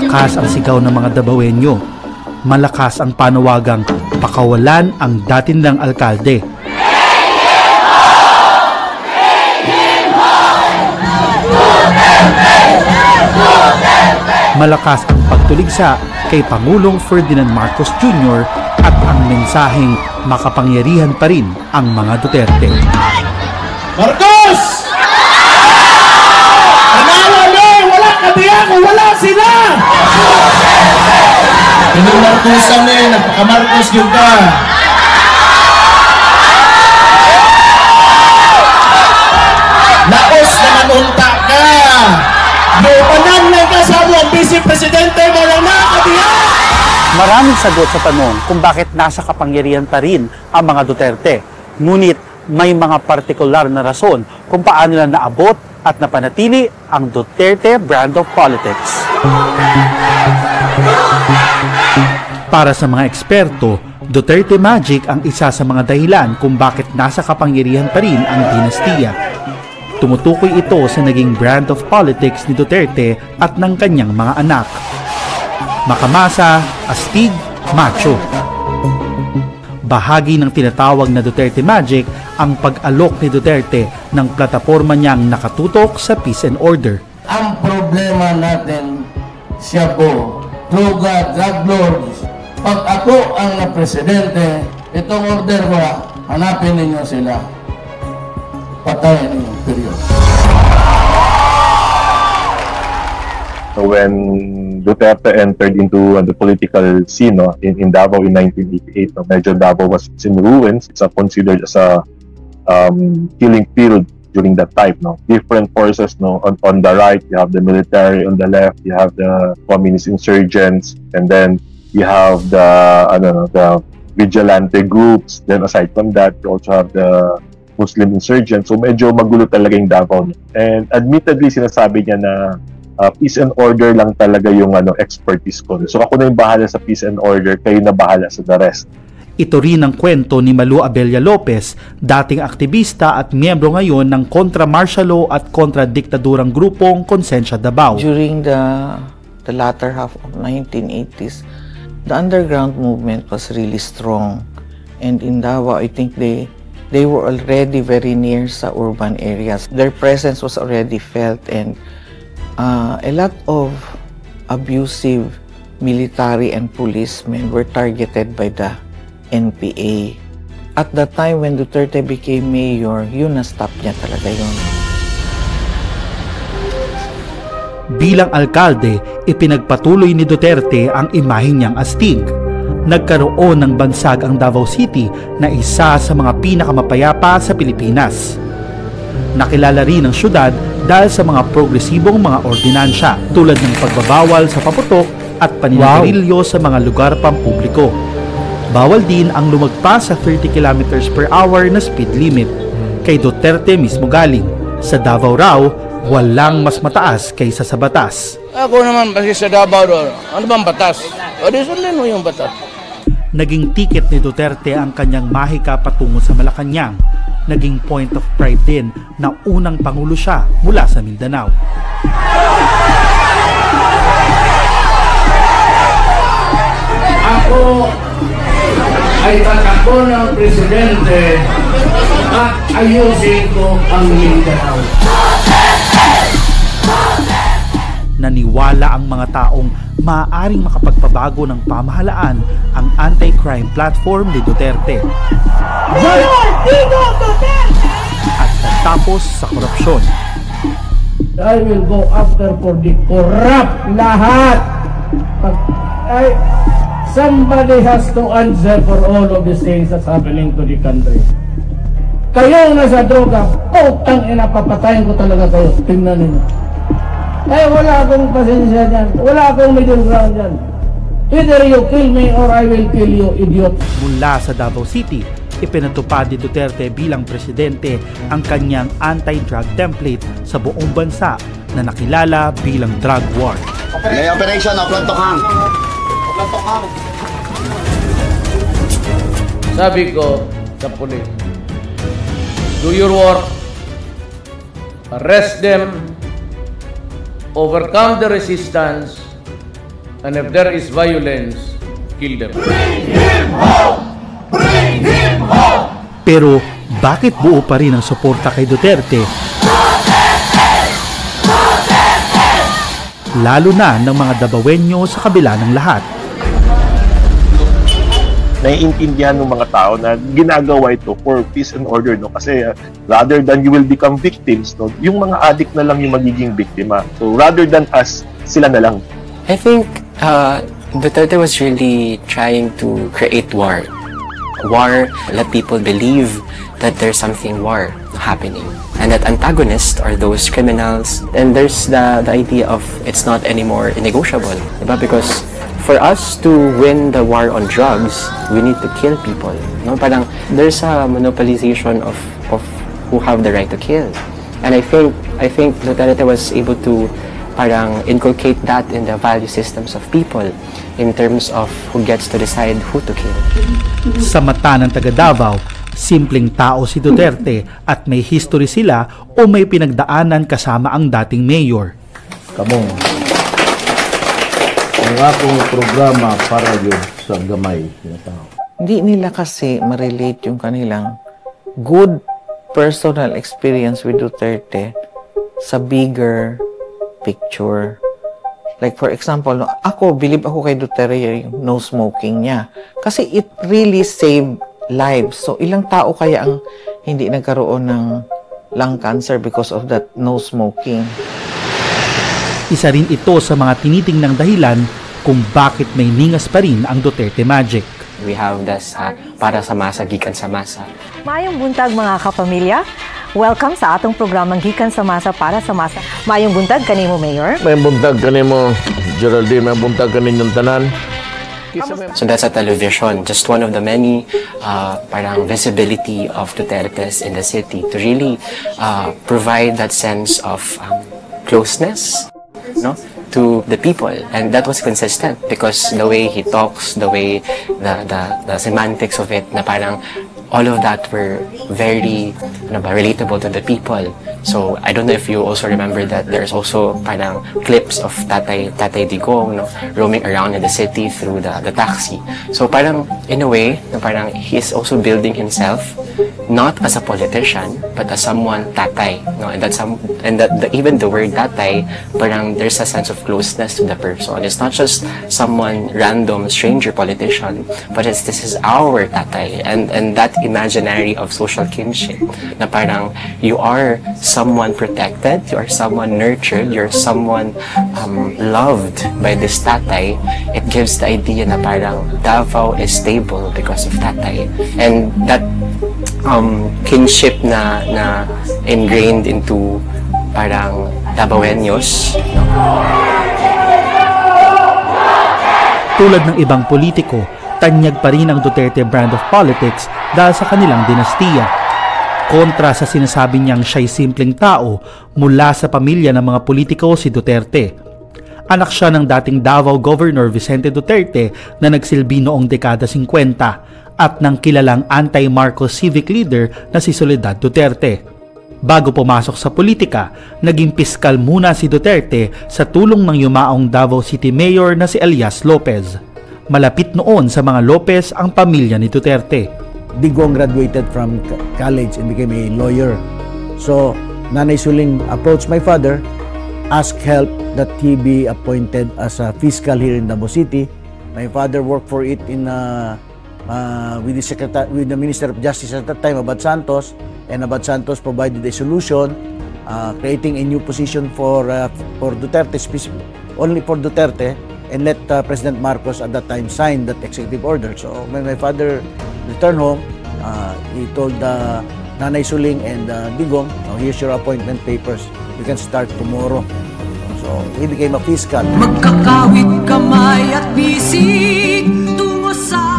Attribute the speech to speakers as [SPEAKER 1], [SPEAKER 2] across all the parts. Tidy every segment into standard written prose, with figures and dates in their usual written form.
[SPEAKER 1] Malakas ang sigaw ng mga Dabawenyo. Malakas ang panawagang pakawalan ang datinlang alkalde. Malakas ang pagtuligsa kay Pangulong Ferdinand Marcos Jr. at ang mensaheng makapangyarihan pa rin ang mga Duterte.
[SPEAKER 2] Marcos! Panalo mo! Wala katiyak! Wala sila! Pinumarcosan eh! Napaka-Marcos yun ka! Laos na manunta ka! Dopanan na kasama ang Vice-Presidente mo lang nakakatiyak!
[SPEAKER 1] Maraming sagot sa tanong kung bakit nasa kapangyarihan pa rin ang mga Duterte. Ngunit may mga partikular na rason kung paano nila naabot at napanatili ang Duterte brand of politics. Para sa mga eksperto, Duterte Magic ang isa sa mga dahilan kung bakit nasa kapangyarihan pa rin ang dinastiya. Tumutukoy ito sa naging brand of politics ni Duterte at ng kanyang mga anak. Makamasa, astig, macho. Bahagi ng tinatawag na Duterte Magic ang pag-alok ni Duterte ng plataforma niyang nakatutok sa peace and order.
[SPEAKER 2] Ang problema natin, siya po, drug lords. Pag ako ang na-presidente, itong order ko, hanapin ninyo sila. Patayin ninyo, period.
[SPEAKER 3] When Duterte entered into the political scene in Davao in 1988, medyo Davao was in ruins. It's considered as a killing field during that time. Different forces on the right, you have the military, on the left you have the communist insurgents, and then you have the vigilante groups. Then aside from that, you also have the Muslim insurgents. So medyo magulo talaga yung Davao. And admittedly, sinasabi niya na peace and order lang talaga yung expertise ko. So ako na yung bahala sa peace and order, kayo na bahala sa the rest.
[SPEAKER 1] Ito rin ang kwento ni Malu Abella Lopez, dating aktivista at miyembro ngayon ng kontra-martial law at kontra-diktadurang grupong Konsensya Davao.
[SPEAKER 4] During the latter half of 1980s, the underground movement was really strong. And in Davao, I think they were already very near sa urban areas. Their presence was already felt, and a lot of abusive military and policemen were targeted by the NPA. At the time when Duterte became mayor, yun na-stop niya talaga yun.
[SPEAKER 1] Bilang alkalde, ipinagpatuloy ni Duterte ang imahe niyang astig. Nagkaroon ng bansag ang Davao City na isa sa mga pinakamapayapa sa Pilipinas. Nakilala rin ang syudad dahil sa mga progresibong mga ordinansya tulad ng pagbabawal sa paputok at paninagarilyo sa mga lugar pampubliko. Bawal din ang lumagpas sa 30 km/h na speed limit. Kay Duterte mismo galing. Sa Davao raw, walang mas mataas kaysa sa batas.
[SPEAKER 2] Ako naman kasi sa Davao doon, ano bang batas? O di sundin mo yung batas.
[SPEAKER 1] Naging ticket ni Duterte ang kanyang mahika patungo sa Malacanang. Naging point of pride din na unang pangulo siya mula sa Mindanao.
[SPEAKER 2] Ako ay tatakbo ng presidente at ayusin ko ang Mindanao.
[SPEAKER 1] Naniwala ang mga taong maaaring makapagpabago ng pamahalaan ang anti-crime platform ni Duterte. At nagtapos sa korupsyon.
[SPEAKER 2] I will go after for the corrupt lahat. Somebody has to answer for all of these things that's happening to the country. Kayo nasa droga, putang ina, papatayin ko talaga kayo. Tingnan ninyo. Wala akong pasensya dyan. Wala akong middle ground dyan. Either you kill me or I will kill you, idiot.
[SPEAKER 1] Mula sa Davao City, ipinatupad ni Duterte bilang presidente ang kanyang anti-drug template sa buong bansa na nakilala bilang drug war.
[SPEAKER 5] May operation of Plantokang.
[SPEAKER 2] Sabi ko sa pulis, do your work, arrest them, overcome the resistance, And if there is violence, kill them.
[SPEAKER 1] Pero bakit buo pa rin ang suporta kay Duterte? Lalo na ng mga Davaoenyo sa kabila ng lahat.
[SPEAKER 3] Naiintindihan ng mga tao na ginagawa ito for peace and order, no? Kasi rather than you will become victims, no? Yung mga addict na lang yung magiging biktima. So rather than us, sila na lang.
[SPEAKER 6] I think Duterte was really trying to create war. War, let people believe that there's something war happening. And that antagonists are those criminals. And there's the idea of it's not anymore negotiable. Diba? Because for us to win the war on drugs, we need to kill people. No? Parang there's a monopolization of who have the right to kill. And I think Duterte was able to parang inculcate that in the value systems of people in terms of who gets to decide who to kill.
[SPEAKER 1] Sa mata ng taga Davao, simpleng tao si Duterte at may history sila o may pinagdaanan kasama ang dating mayor.
[SPEAKER 7] Kamong ang akong programa para yun sa gamay na tao.
[SPEAKER 4] Hindi nila kasi ma-relate yung kanilang good personal experience with Duterte sa bigger picture. Like for example, believe ako kay Duterte yung no smoking niya. Kasi it really saved lives. So ilang tao kaya ang hindi nagkaroon ng lung cancer because of that no smoking?
[SPEAKER 1] Isa rin ito sa mga tinitingnang dahilan kung bakit may ningas pa rin ang Duterte Magic.
[SPEAKER 6] We have this para sa masa, gikan sa masa.
[SPEAKER 8] Mayong buntag mga kapamilya. Welcome sa atong programang Gikan sa Masa para sa Masa. Mayong buntag kanimo Mayor.
[SPEAKER 7] May buntag kanimo Geraldine, may buntag kaninyong tanan.
[SPEAKER 6] So that's a television, just one of the many parang visibility of Duterte's in the city to really provide that sense of closeness, no, to the people, and that was consistent because the way he talks, the way the semantics of it, na parang all of that were very relatable to the people. So I don't know if you also remember that there's also parang clips of Tatay Digong, no, roaming around in the city through the taxi. So parang in a way, parang he's also building himself not as a politician but as someone tatay, no, and even the word tatay, parang there's a sense of closeness to the person. It's not just someone random stranger politician, but this is our tatay, and that imaginary of social kinship, na parang you are someone protected, you are someone nurtured, you're someone loved by this tatay. It gives the idea na parang Davao is stable because of tatay, and that kinship na ingrained into parang Davaoenyos, no?
[SPEAKER 1] Tulad ng ibang politiko, tanyag pa rin ang Duterte brand of politics dahil sa kanilang dinastiya. Kontra sa sinasabi niyang siya'y simpleng tao, mula sa pamilya ng mga politiko si Duterte. Anak siya ng dating Davao Governor Vicente Duterte na nagsilbi noong dekada 50 at ng kilalang anti-Marcos civic leader na si Soledad Duterte. Bago pumasok sa politika, naging piskal muna si Duterte sa tulong ng yumaong Davao City Mayor na si Elias Lopez. Malapit noon sa mga Lopez ang pamilya ni Duterte.
[SPEAKER 9] Digong graduated from college and became a lawyer. So, Nanay Suling approached my father, asked help that he be appointed as a fiscal here in Davao City. My father worked for it in with the Minister of Justice at that time, Abad Santos, and Abad Santos provided a solution, creating a new position for Duterte, only for Duterte, and let President Marcos at that time sign that executive order. So when my father returned home, he told Nanay Suling and Digong, here's your appointment papers. You can start tomorrow. So he became a fiscal.
[SPEAKER 10] Magkakawit kamay at bisig tungo sa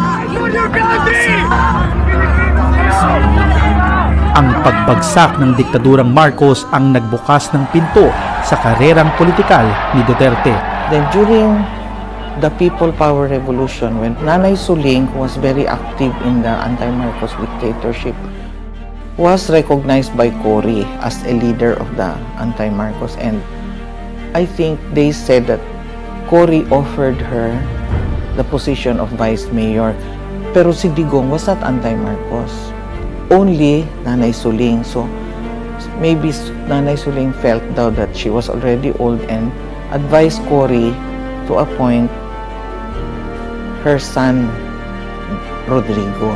[SPEAKER 1] Ang pagbagsak ng diktadurang Marcos ang nagbukas ng pinto sa karerang politikal ni Duterte.
[SPEAKER 4] Then during the People Power Revolution, when Nanay Suling was very active in the anti-Marcos dictatorship, was recognized by Cory as a leader of the anti-Marcos, and I think they said that Cory offered her the position of vice mayor. Pero si Digong was not anti-Marcos. Only Nanay Suling. So maybe Nanay Suling felt daw that she was already old and advised Cory to appoint her son Rodrigo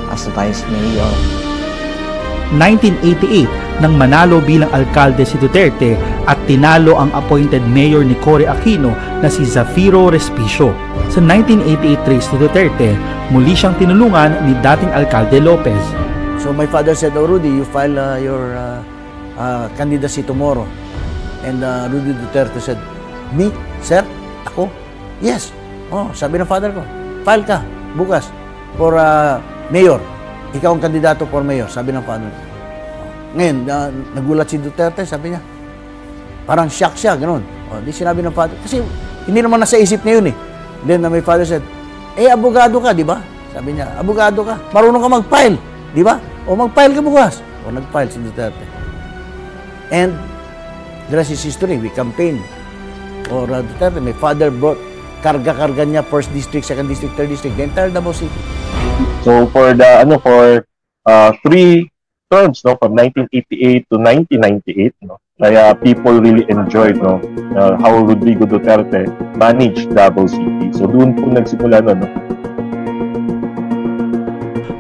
[SPEAKER 4] as vice mayor.
[SPEAKER 1] 1988 nang manalo bilang alkalde si Duterte at tinalo ang appointed mayor ni Cory Aquino na si Zafiro Respicio. Sa 1988 race ni Duterte, muli siyang tinulungan ni dating alkalde Lopez.
[SPEAKER 9] So my father said, "Oh Rudy, you file your candidacy tomorrow." And Rudy Duterte said, "Me? Sir? Ako? Yes." Oh, sabi ng father ko, "File ka bukas for mayor. Ikaw ang kandidato for mayor," sabi ng father ko. Ngayon, nagulat si Duterte, sabi niya, parang shock siya, ganun. O, di sinabi ng father, kasi hindi naman nasa isip niya yun eh. Then my father said, abogado ka, di ba? Sabi niya, abogado ka, marunong ka mag-file, di ba? O mag-file ka bukas. O nag-file si Duterte. And the rest is history. We campaigned for Duterte. My father brought karga-karga niya, 1st district, 2nd district, 3rd district, the entire Davao City.
[SPEAKER 3] So for the 3 terms, no, from 1988 to 1998, no, kaya people really enjoyed, no, how Rodrigo Duterte managed Davao City. So doon po nagsimula no.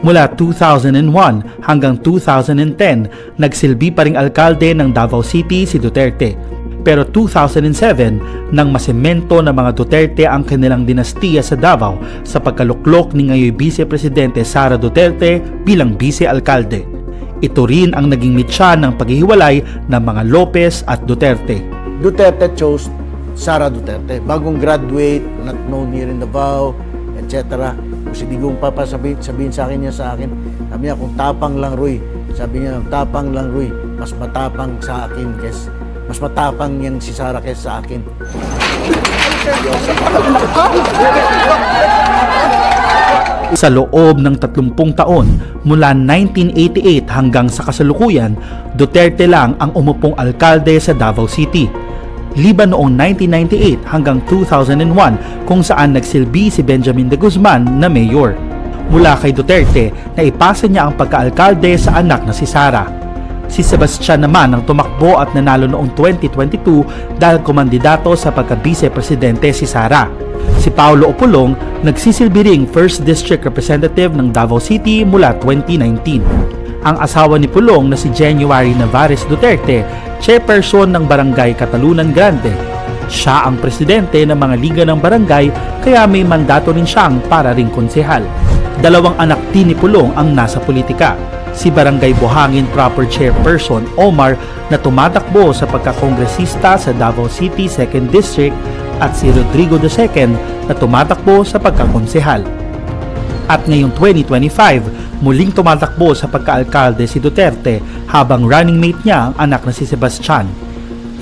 [SPEAKER 1] Mula 2001 hanggang 2010, nagsilbi pa ring alkalde ng Davao City si Duterte. Pero 2007, nang masemento ng mga Duterte ang kanilang dinastiya sa Davao sa pagkaluklok ni ngayon Vice Presidente Sara Duterte bilang vice-alkalde. Ito rin ang naging mitya ng paghihiwalay ng mga Lopez at Duterte.
[SPEAKER 9] Duterte chose Sara Duterte. Bagong graduate, not known here in Davao, etc. Kung si Digong Papa sabihin sa akin niya sabi niya, kung tapang lang Roy, sabi niya, tapang lang Roy, mas matapang sa akin mas matapang yan si Sara kaysa sa akin.
[SPEAKER 1] Sa loob ng 30 taon, mula 1988 hanggang sa kasalukuyan, Duterte lang ang umupong alkalde sa Davao City. Liban noong 1998 hanggang 2001 kung saan nagsilbi si Benjamin de Guzman na mayor. Mula kay Duterte, naipasa niya ang pagkaalkalde sa anak na si Sara. Si Sebastian naman ang tumakbo at nanalo noong 2022 dahil kumandidato sa pagka-vice-presidente si Sara. Si Paulo Opolong nagsisilbi ring 1st District Representative ng Davao City mula 2019. Ang asawa ni Pulong na si January Navarez Duterte, chairperson ng Barangay Catalunan Grande. Siya ang presidente ng mga liga ng barangay kaya may mandato rin siyang para ring konsehal. 2 anak din ni Pulong ang nasa politika. Si Barangay Buhangin Proper Chairperson Omar na tumatakbo sa pagkakongresista sa Davao City 2nd District at si Rodrigo II na tumatakbo sa pagkakonsehal. At ngayong 2025, muling tumatakbo sa pagkaalkalde si Duterte habang running mate niya ang anak na si Sebastian.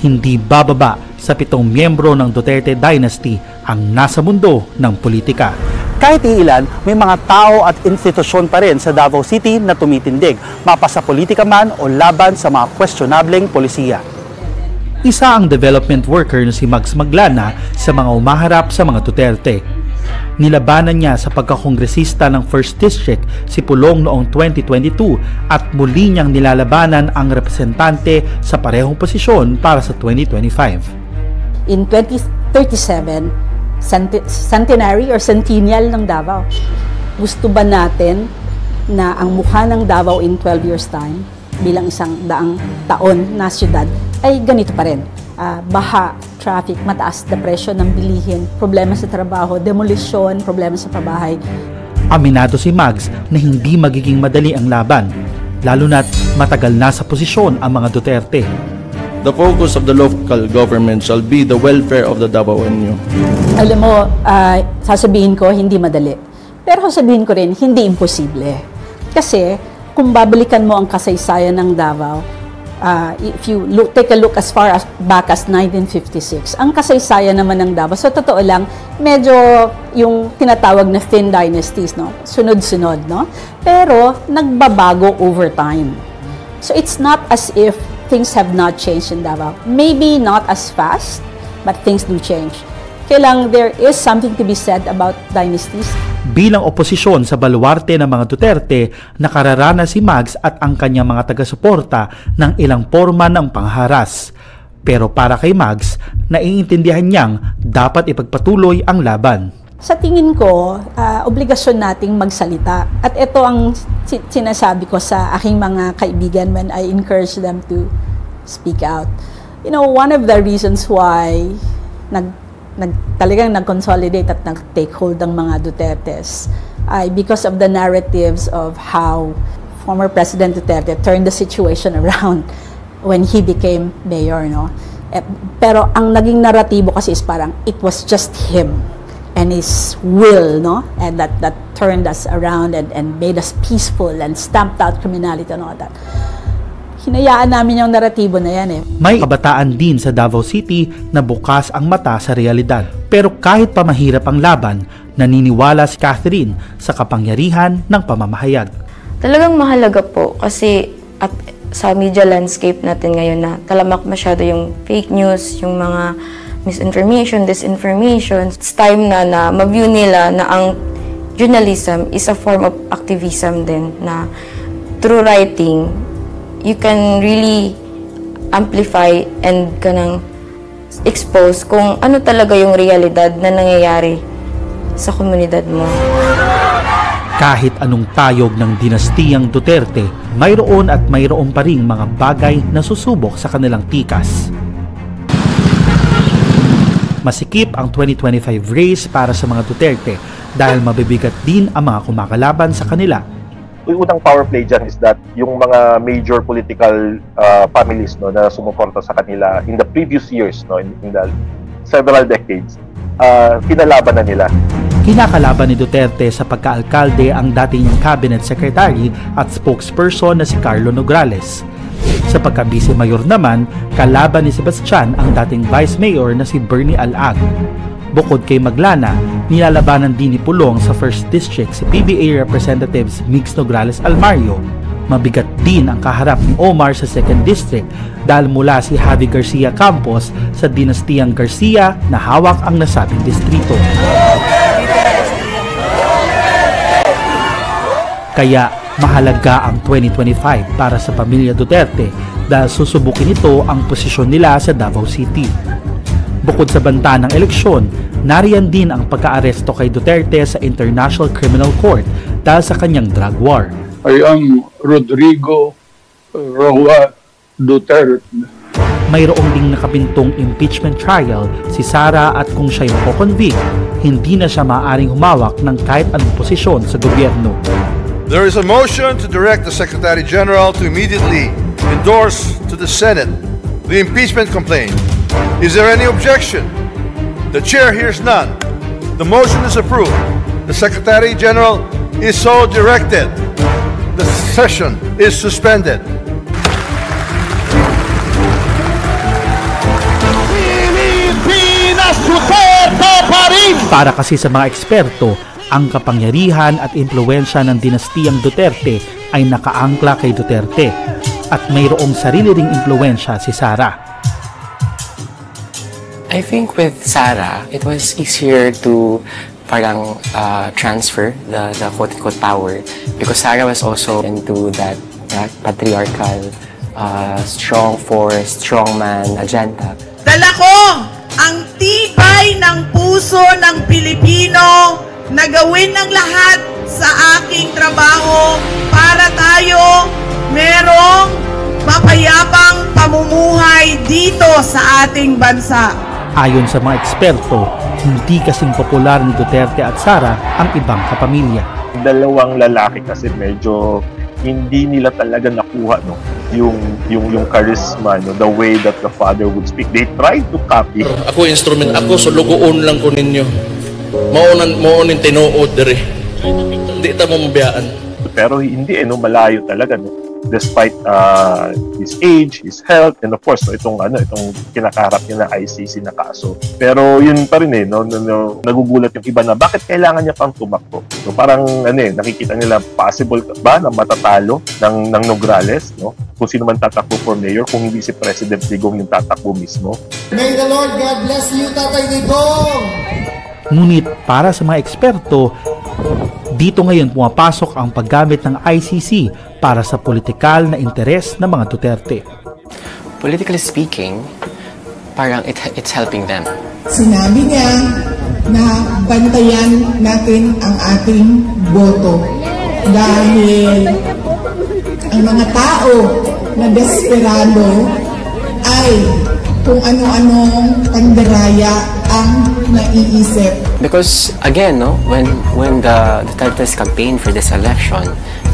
[SPEAKER 1] Hindi bababa sa 7 miyembro ng Duterte Dynasty ang nasa mundo ng politika. Kahit iilan, may mga tao at institusyon pa rin sa Davao City na tumitindig, mapasa politika man o laban sa mga questionableng polisiya. Isa ang development worker na si Mags Maglana sa mga umaharap sa mga Duterte. Nilabanan niya sa pagkakongresista ng 1st District si Pulong noong 2022 at muli niyang nilalabanan ang representante sa parehong posisyon para sa 2025.
[SPEAKER 11] In 2037, centenary or centennial ng Davao. Gusto ba natin na ang mukha ng Davao in 12 years time bilang isang daang taon na syudad ay ganito pa rin? Baha, traffic, mataas na presyo ng bilihin, problema sa trabaho, demolition, problema sa pabahay.
[SPEAKER 1] Aminado si Mags na hindi magiging madali ang laban, lalo na't matagal na sa posisyon ang mga Duterte.
[SPEAKER 12] The focus of the local government shall be the welfare of the Davaoenyo.
[SPEAKER 11] Alam mo, sasabihin ko, hindi madali. Pero sasabihin ko rin, hindi imposible. Kasi, kung babalikan mo ang kasaysayan ng Davao, if you take a look as far as back as 1956, ang kasaysayan naman ng Davao, so totoo lang, medyo yung tinatawag na thin dynasties, no? Sunod-sunod, no? Pero, nagbabago over time. So, it's not as if things have not changed in Davao. Maybe not as fast, but things do change. Kailang there is something to be said about dynasties.
[SPEAKER 1] Bilang oposisyon sa baluarte ng mga Duterte, nakararana si Mags at ang kanyang mga taga-suporta ng ilang forma ng pangharas. Pero para kay Mags, naiintindihan niyang dapat ipagpatuloy ang laban.
[SPEAKER 11] Sa tingin ko, obligasyon nating magsalita. At ito ang sinasabi ko sa aking mga kaibigan when I encourage them to speak out. You know, one of the reasons why talagang nag-consolidate at nag-take hold ang mga Dutertes ay because of the narratives of how former President Duterte turned the situation around when he became mayor, no? Pero ang naging naratibo kasi is parang it was just him and his will, no? And that turned us around and made us peaceful and stamped out criminality and all that. Hinayaan namin yung naratibo na yan eh.
[SPEAKER 1] May kabataan din sa Davao City na bukas ang mata sa realidad. Pero kahit pa mahirap ang laban, naniniwala si Catherine sa kapangyarihan ng pamamahayag.
[SPEAKER 13] Talagang mahalaga po kasi at sa media landscape natin ngayon na talamak masyado yung fake news, yung mga misinformation, disinformation. It's time na ma-view nila na ang journalism is a form of activism din, na through writing, you can really amplify and kanang expose kung ano talaga yung realidad na nangyayari sa komunidad mo.
[SPEAKER 1] Kahit anong tayog ng dinastiyang Duterte, mayroon at mayroon pa ring mga bagay na susubok sa kanilang tikas. Masikip ang 2025 race para sa mga Duterte dahil mabibigat din ang mga kumakalaban sa kanila.
[SPEAKER 3] Yung unang power play dyan is that yung mga major political families, no, na sumuporta sa kanila in the previous years, no, in the several decades, kinalaban na nila.
[SPEAKER 1] Kinakalaban ni Duterte sa pagkaalkalde ang dating niyang cabinet secretary at spokesperson na si Carlo Nograles. Sa pagka-vice-mayor naman, kalaban ni Sebastian ang dating vice mayor na si Bernie Alag. Bukod kay Maglana, nilalabanan din ni Pulong sa 1st District si PBA Representatives Mix Nograles Almario. Mabigat din ang kaharap ni Omar sa 2nd District dahil mula si Javi Garcia Campos sa dinastiyang Garcia na hawak ang nasabing distrito. Kaya mahalaga ang 2025 para sa pamilya Duterte dahil susubukin ito ang posisyon nila sa Davao City. Bukod sa banta ng eleksyon, nariyan din ang pagka-aresto kay Duterte sa International Criminal Court dahil sa kanyang drug war.
[SPEAKER 14] I am Rodrigo Roa Duterte.
[SPEAKER 1] Mayroong ding nakapintong impeachment trial si Sara at kung siya'y mako-convict, hindi na siya maaaring humawak ng kahit anong posisyon sa gobyerno.
[SPEAKER 15] There is a motion to direct the Secretary General to immediately endorse to the Senate the impeachment complaint. Is there any objection? The chair hears none. The motion is approved. The Secretary General is so directed. The session is suspended.
[SPEAKER 1] Para kasi sa mga eksperto, ang kapangyarihan at impluwensya ng dinastiyang Duterte ay nakaangkla kay Duterte at mayroong sarili ring impluwensya si Sara.
[SPEAKER 6] I think with Sara, it was easier to parang transfer the quote-unquote power because Sara was also into that patriarchal, strong force, strong man agenda.
[SPEAKER 16] Dala ko ang tibay ng puso ng Pilipino na gawin ang lahat sa aking trabaho para tayo merong mapayapang pamumuhay dito sa ating bansa.
[SPEAKER 1] Ayon sa mga eksperto, hindi kasing popular ni Duterte at Sara ang ibang kapamilya.
[SPEAKER 3] Dalawang lalaki kasi medyo hindi nila talaga nakuha, no, yung charisma, no, the way that the father would speak. They tried to copy.
[SPEAKER 12] Ako instrument, ako so lugoon lang ko ninyo. Maonin tinuod diri. Hindi ta mo mabiyaan.
[SPEAKER 3] Pero hindi, no, malayo talaga, no. despite his age, his health, and of course itong kinakaharap niya na ICC na kaso. Pero yun pa rin nagugulat yung iba na bakit kailangan niya pang tumakbo. So parang nakikita nila possible ba na matatalo ng Nograles, no? Kung sino man tatakbo for mayor, kung hindi si President Digong yung tatakbo mismo.
[SPEAKER 17] May the Lord God bless you, Tatay Digong!
[SPEAKER 1] Ngunit para sa mga eksperto, dito ngayon pumapasok ang paggamit ng ICC para sa politikal na interes ng mga Duterte.
[SPEAKER 6] Politically speaking, parang it's helping them.
[SPEAKER 17] Sinabi niya na bantayan natin ang ating boto dahil ang mga tao na desperado ay kung ano-anong pandaraya ang naiisip.
[SPEAKER 6] Because again, when the Duterte's campaign for this election,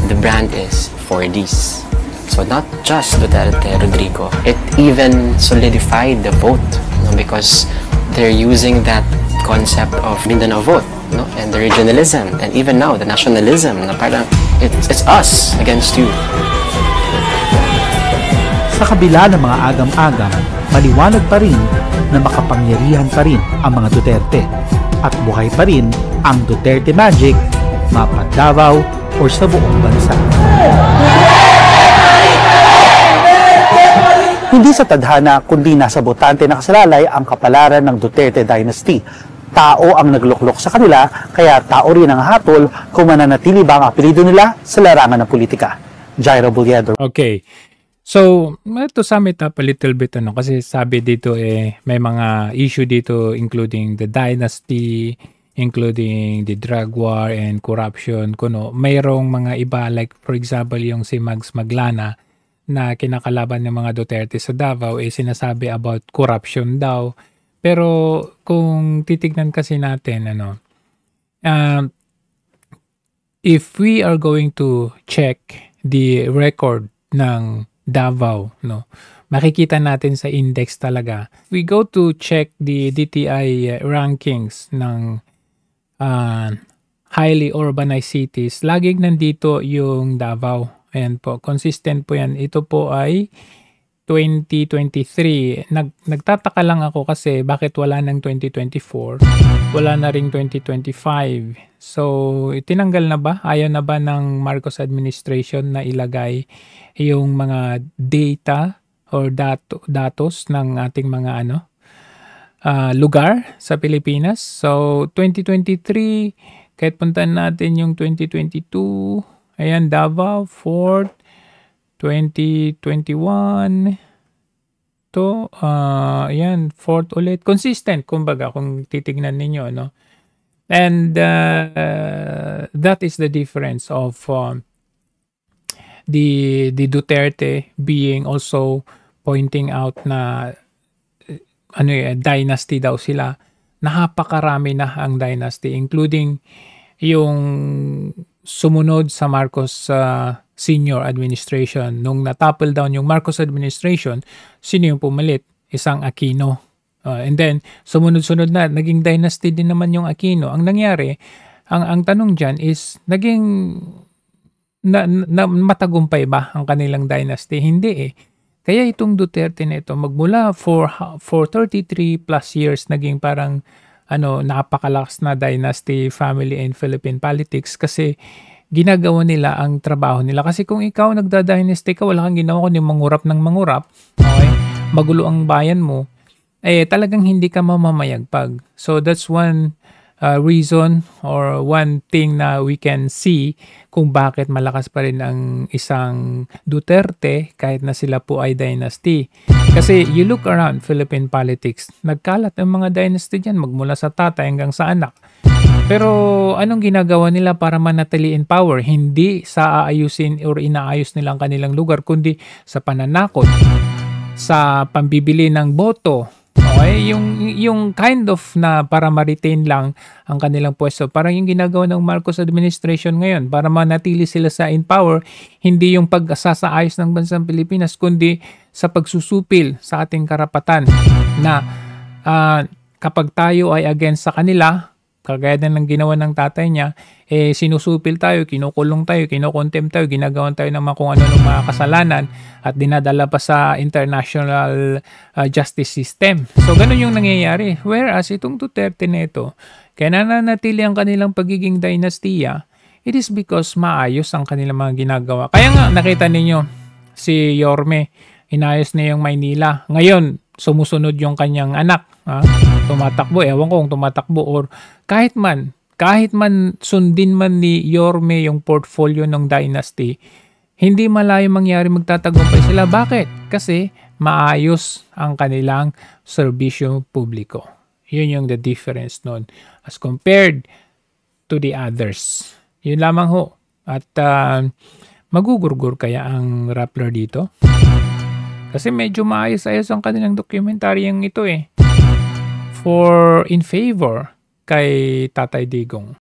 [SPEAKER 6] the brand is for this. So not just Duterte, Rodrigo. It even solidified the vote, because they're using that concept of Mindanao vote, and the regionalism, and even now the nationalism. Na parang it's us against you.
[SPEAKER 1] Sa kabila ng mga agam-agam, maliwanag pa rin na makapangyarihan pa rin ang mga Duterte at buhay pa rin ang Duterte Magic, mapa Davao o sa buong bansa. Hindi sa tadhana kundi nasa botante nakasalalay ang kapalaran ng Duterte Dynasty. Tao ang nagluklok sa kanila, kaya tao rin ang hatol kung mananatili ba ang apelido nila sa larangan ng politika. Jairo Bulyedo.
[SPEAKER 18] Okay. So, to sum it up a little bit, kasi sabi dito may mga issue dito including the dynasty, including the drug war and corruption. Mayroong mga iba, like for example yung si Mags Maglana na kinakalaban ng mga Duterte sa Davao, sinasabi about corruption daw. Pero kung titignan kasi natin, if we are going to check the record ng Davao, makikita natin sa index talaga. We go to check the DTI rankings ng highly urbanized cities. Laging nandito yung Davao. Ayan po, consistent po yan. Ito po ay 2023. Nagtataka lang ako kasi bakit wala ng 2024, wala na ring 2025. So, tinanggal na ba? Ayaw na ba ng Marcos administration na ilagay yung mga data or datos ng ating mga lugar sa Pilipinas? So, 2023, kahit puntan natin yung 2022, ayan, Davao, 4th, 2021, ayan, 4th ulit. Consistent, kumbaga, kung titignan ninyo, And that is the difference of the Duterte being also pointing out na dynasty daw sila. Napakarami na ang dynasty, including yung sumunod sa Marcos senior administration. Nung natapple down yung Marcos administration, sino yung pumalit? Isang Aquino. And then, sumunod-sunod na, naging dynasty din naman yung Aquino. Ang nangyari, ang tanong dyan is, naging matagumpay ba ang kanilang dynasty? Hindi Kaya itong Duterte na ito, magmula for 33 plus years, naging parang napakalakas na dynasty, family, and Philippine politics kasi ginagawa nila ang trabaho nila. Kasi kung ikaw nagda-dynasty ka, wala kang ginawa kundi mangurap ng mangurap, okay? Magulo ang bayan mo, talagang hindi ka mamamayagpag. So that's one reason or one thing na we can see kung bakit malakas pa rin ang isang Duterte kahit na sila po ay dynasty. Kasi you look around Philippine politics, nagkalat ang mga dynasty dyan, magmula sa tatay hanggang sa anak. Pero anong ginagawa nila para manatili in power? Hindi sa aayusin or inaayos nila ang kanilang lugar, kundi sa pananakot, sa pambibili ng boto. Okay? Yung kind of na para ma-retain lang ang kanilang pwesto. Parang yung ginagawa ng Marcos administration ngayon para manatili sila sa in power, hindi yung pagsasaayos ng bansang Pilipinas, kundi sa pagsusupil sa ating karapatan na kapag tayo ay against sa kanila, Kagaya din ng ginawa ng tatay niya, sinusupil tayo, kinukulong tayo, kinukontem tayo, ginagawan tayo ng mga kung ano ng mga kasalanan at dinadala pa sa international justice system. So, ganun yung nangyayari. Whereas, itong Duterte nito, kaya nananatili ang kanilang pagiging dinastiya, it is because maayos ang kanilang mga ginagawa. Kaya nga, nakita ninyo, si Yorme, inayos na yung Maynila. Ngayon, sumusunod yung kanyang anak. Tumatakbo, ewan ko kung tumatakbo or kahit man sundin man ni Yorme yung portfolio ng dynasty, hindi malayo mangyari magtatagumpay sila. Bakit? Kasi maayos ang kanilang serbisyo publiko. Yun yung the difference nun as compared to the others. Yun lamang ho. At magugurgur kaya ang Rappler dito? Kasi medyo maayos-ayos ang kanilang dokumentaryang ito in favor kay Tatay Digong.